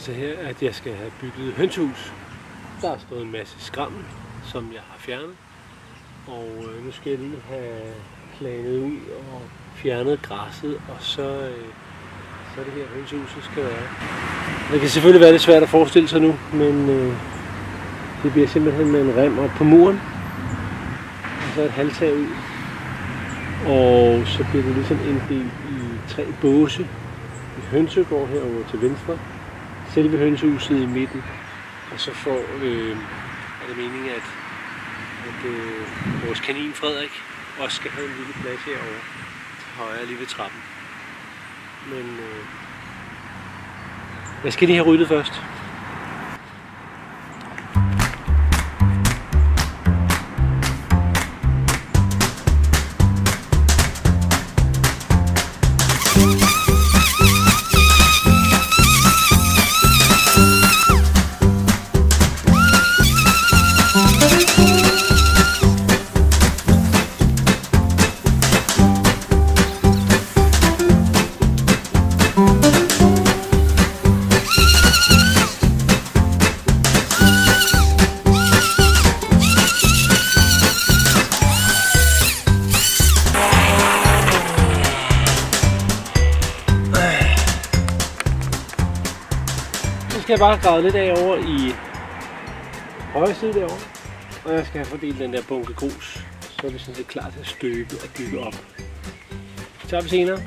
sig her, at jeg skal have bygget hønsehus. Der er stået en masse skrammel, som jeg har fjernet. Og nu skal jeg lige have planet ud og fjernet græsset, og så er det her hønsehuset skal være. Det kan selvfølgelig være lidt svært at forestille sig nu, men det bliver simpelthen med en rem op på muren. Og så et halvtag ud. Og så bliver det ligesom inddelt i 3 båse. Et hønsegård herovre til venstre. Selve hønsehuset i midten. Og så er det meningen, at vores kanin Frederik også skal have en lille plads herovre til højre lige ved trappen. Men jeg skal lige have ryddet først. Så skal jeg bare grave lidt af over i højre side derovre, og jeg skal have fordelt den der bunke grus, så er vi sådan set klar til at støbe og bygge op. Det tager vi senere.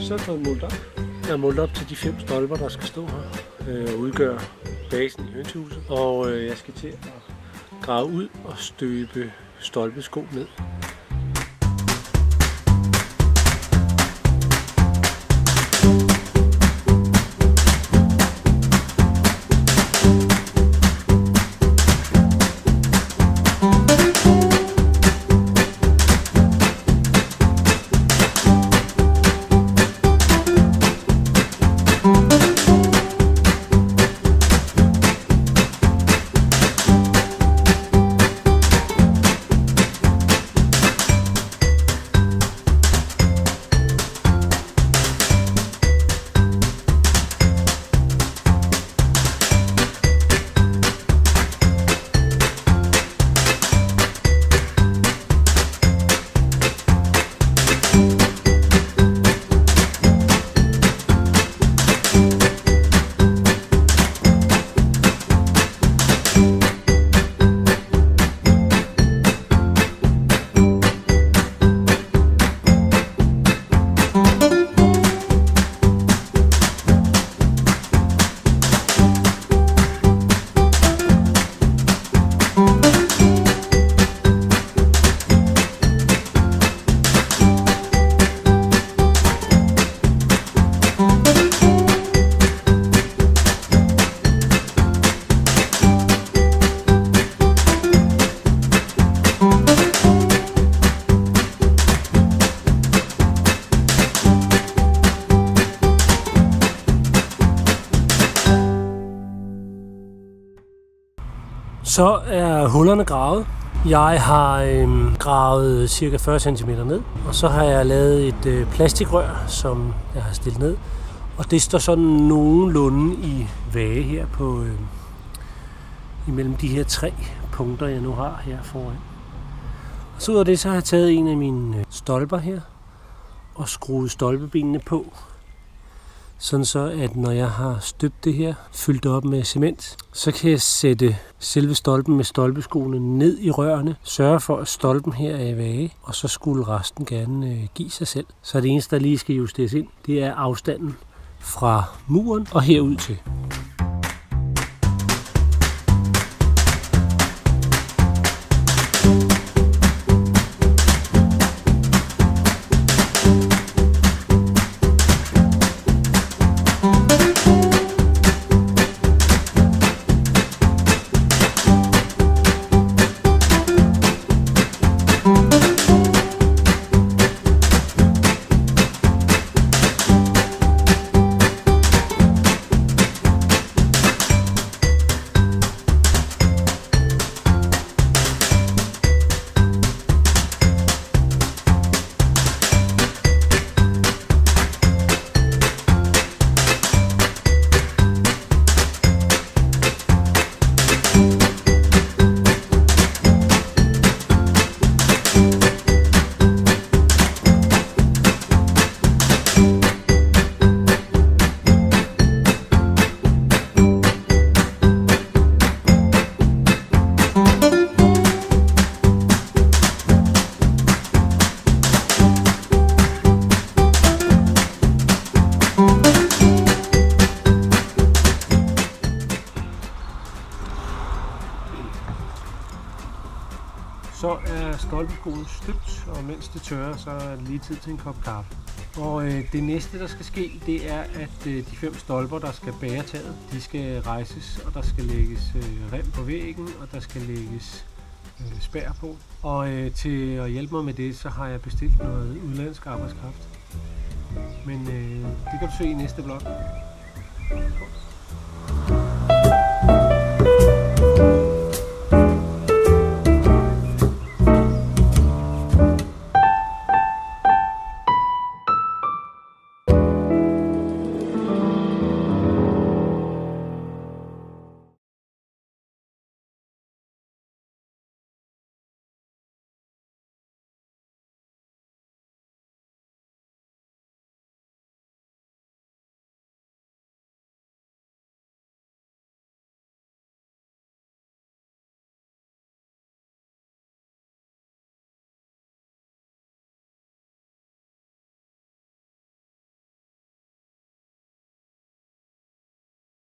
Så er det målt op. Jeg har målt op til de 5 stolper, der skal stå her og udgøre basen i hønsehuset, og jeg skal til at grave ud og støbe stolpesko ned. Så er hullerne gravet. Jeg har gravet cirka 40 cm ned, og så har jeg lavet et plastikrør, som jeg har stillet ned. Og det står sådan nogenlunde i vage her på imellem de her 3 punkter, jeg nu har her foran. Og så ud af det, så har jeg taget en af mine stolper her og skruet stolpebenene på. Sådan så, at når jeg har støbt det her, fyldt op med cement, så kan jeg sætte selve stolpen med stolpeskoene ned i rørene, sørge for, at stolpen her er i vage, og så skulle resten gerne give sig selv. Så det eneste, der lige skal justeres ind, det er afstanden fra muren og herud til. Så er stolpeskoen støbt, og mens det tørrer, så er det lige tid til en kop kaffe. Og det næste, der skal ske, det er, at de 5 stolper, der skal bære taget, de skal rejses, og der skal lægges rem på væggen, og der skal lægges spær på. Og til at hjælpe mig med det, så har jeg bestilt noget udenlandsk arbejdskraft. Men det kan du se i næste vlog.